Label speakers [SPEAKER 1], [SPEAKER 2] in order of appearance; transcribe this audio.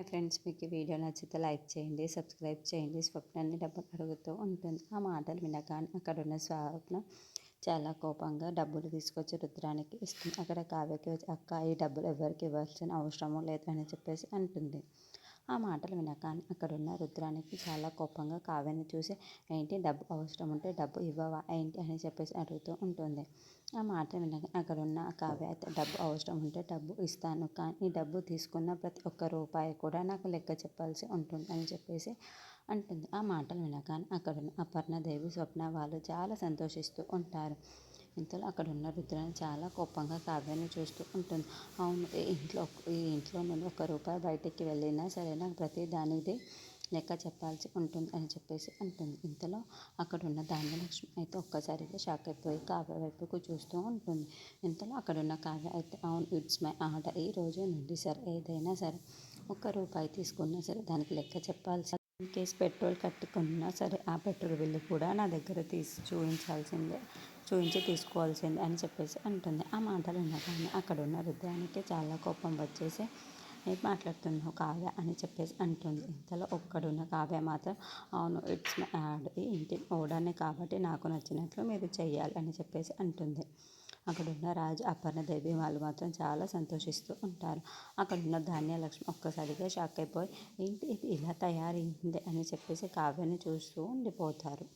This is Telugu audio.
[SPEAKER 1] ఫ్రెండ్స్, మీకు ఈ వీడియో నచ్చితే లైక్ చేయండి, సబ్స్క్రైబ్ చేయండి. స్వప్నాన్ని డబ్బులు అడుగుతూ ఉంటుంది. ఆ మాటలు వినగానే అక్కడున్న స్వప్న చాలా కోపంగా డబ్బులు తీసుకొచ్చి రుద్రానికి ఇస్తుంది. అక్కడ కావ్యకి వచ్చి, అక్క ఈ డబ్బులు ఎవరికి ఇవ్వాల్సిన అవసరమూ లేదు అని చెప్పేసి అంటుంది. ఆ మాటలు వినగానే అక్కడున్న రుద్రానికి చాలా కోపంగా కావ్యని చూసి, ఏంటి డబ్బు అవసరం ఉంటే డబ్బు ఇవ్వవా ఏంటి అని చెప్పేసి అడుగుతూ ఉంటుంది. ఆ మాట వినగానే అక్కడున్న కావ్య అయితే, డబ్బు అవసరం ఉంటే డబ్బు ఇస్తాను, కానీ ఈ డబ్బు తీసుకున్న ప్రతి ఒక్క రూపాయి కూడా నాకు లెక్క చెప్పాల్సి ఉంటుంది అని చెప్పేసి అంటుంది. ఆ మాటలు వినగానే అక్కడున్న అపర్ణదేవి, స్వప్న వాళ్ళు చాలా సంతోషిస్తూ ఉంటారు. ఇంతలో అక్కడున్న రుద్రాని చాలా కోపంగా కావ్యాన్ని చూస్తూ ఉంటుంది. అవును, ఈ ఇంట్లో నుండి ఒక్క రూపాయి బయటికి వెళ్ళినా సరే నాకు ప్రతి దానిది లెక్క చెప్పాల్సి ఉంటుంది అని చెప్పేసి అంటుంది. ఇంతలో అక్కడున్న ధాన్యలక్ష్మి అయితే ఒక్కసారిగా షాక్ అయిపోయి కావ్య వైపుకు చూస్తూ ఉంటుంది. ఇంతలో అక్కడున్న కావ్య అయితే, అవును, ఇట్స్ మై ఆర్డర్, ఈ రోజు నుండి సరే ఏదైనా సరే ఒక్క రూపాయి తీసుకున్నా సరే దానికి లెక్క చెప్పాల్సి, ఇన్ కేస్ పెట్రోల్ కట్టుకున్నా సరే ఆ పెట్రోల్ బిల్లు కూడా నా దగ్గర చూపించి తీసుకోవాల్సిందే అని చెప్పేసి అంటుంది. ఆ మాటలు వినగానే అక్కడున్న రుద్రానికి చాలా కోపం వచ్చేసి, ఏం మాట్లాడుతున్నావు కావ్య అని చెప్పేసి అంటుంది. ఇంతలో ఒక్కడున్న కావ్య మాత్రం, అవును, ఇట్స్ మై ఆర్డర్, ఈ ఇంటి ఓడర్ని కాబట్టి నాకు నచ్చినట్లు మీరు చెయ్యాలి అని చెప్పేసి అంటుంది. అక్కడున్న రాజు, అపర్ణదేవి వాళ్ళు మాత్రం చాలా సంతోషిస్తూ ఉంటారు. అక్కడున్న ధాన్యలక్ష్మి ఒక్కసారిగా షాక్ అయిపోయి, ఏంటి ఇది ఇలా తయారైంది అని చెప్పేసి కావ్యని చూస్తూ ఉండిపోతారు.